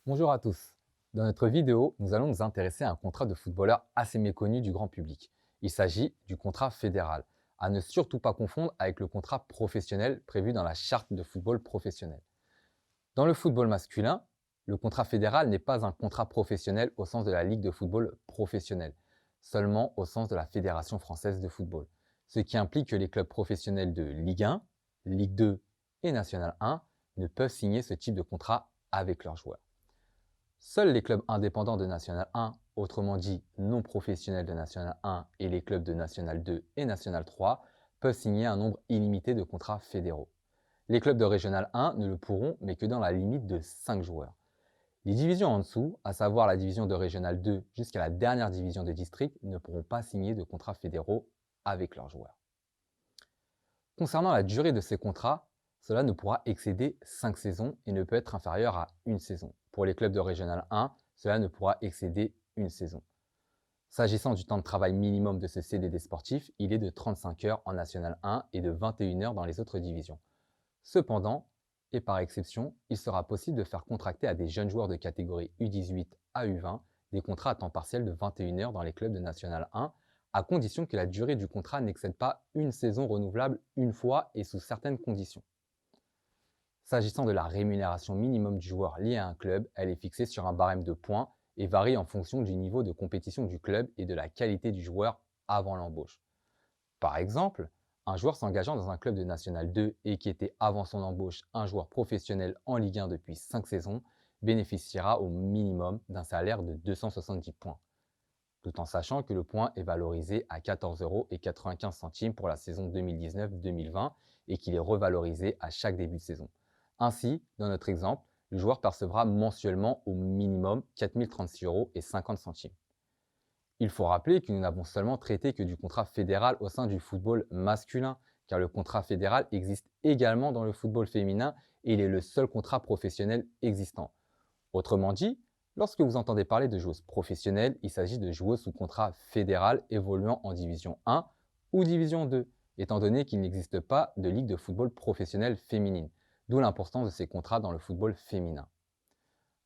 Bonjour à tous. Dans notre vidéo, nous allons nous intéresser à un contrat de footballeur assez méconnu du grand public. Il s'agit du contrat fédéral, à ne surtout pas confondre avec le contrat professionnel prévu dans la charte de football professionnel. Dans le football masculin, le contrat fédéral n'est pas un contrat professionnel au sens de la Ligue de football professionnelle, seulement au sens de la Fédération française de football, ce qui implique que les clubs professionnels de Ligue 1, Ligue 2 et National 1 ne peuvent signer ce type de contrat avec leurs joueurs. Seuls les clubs indépendants de National 1, autrement dit non professionnels de National 1 et les clubs de National 2 et National 3, peuvent signer un nombre illimité de contrats fédéraux. Les clubs de Régional 1 ne le pourront, mais que dans la limite de 5 joueurs. Les divisions en dessous, à savoir la division de Régional 2 jusqu'à la dernière division de district, ne pourront pas signer de contrats fédéraux avec leurs joueurs. Concernant la durée de ces contrats, cela ne pourra excéder 5 saisons et ne peut être inférieur à une saison. Pour les clubs de Régional 1, cela ne pourra excéder une saison. S'agissant du temps de travail minimum de ce CDD sportif, il est de 35 heures en National 1 et de 21 heures dans les autres divisions. Cependant, et par exception, il sera possible de faire contracter à des jeunes joueurs de catégorie U18 à U20 des contrats à temps partiel de 21 heures dans les clubs de National 1, à condition que la durée du contrat n'excède pas une saison renouvelable une fois et sous certaines conditions. S'agissant de la rémunération minimum du joueur lié à un club, elle est fixée sur un barème de points et varie en fonction du niveau de compétition du club et de la qualité du joueur avant l'embauche. Par exemple, un joueur s'engageant dans un club de National 2 et qui était avant son embauche un joueur professionnel en Ligue 1 depuis 5 saisons bénéficiera au minimum d'un salaire de 270 points, tout en sachant que le point est valorisé à 14,95 € pour la saison 2019-2020 et qu'il est revalorisé à chaque début de saison. Ainsi, dans notre exemple, le joueur percevra mensuellement au minimum 4036,50 €. Il faut rappeler que nous n'avons seulement traité que du contrat fédéral au sein du football masculin, car le contrat fédéral existe également dans le football féminin et il est le seul contrat professionnel existant. Autrement dit, lorsque vous entendez parler de joueuses professionnelles, il s'agit de joueuses sous contrat fédéral évoluant en division 1 ou division 2, étant donné qu'il n'existe pas de ligue de football professionnelle féminine, d'où l'importance de ces contrats dans le football féminin.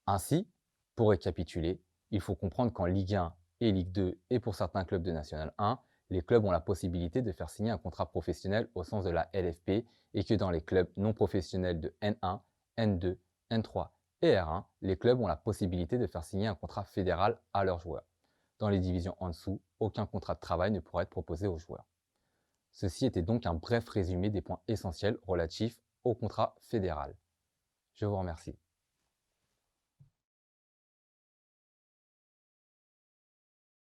Ainsi, pour récapituler, il faut comprendre qu'en Ligue 1 et Ligue 2 et pour certains clubs de National 1, les clubs ont la possibilité de faire signer un contrat professionnel au sens de la LFP et que dans les clubs non professionnels de N1, N2, N3 et R1, les clubs ont la possibilité de faire signer un contrat fédéral à leurs joueurs. Dans les divisions en dessous, aucun contrat de travail ne pourra être proposé aux joueurs. Ceci était donc un bref résumé des points essentiels relatifs au contrat fédéral. Je vous remercie.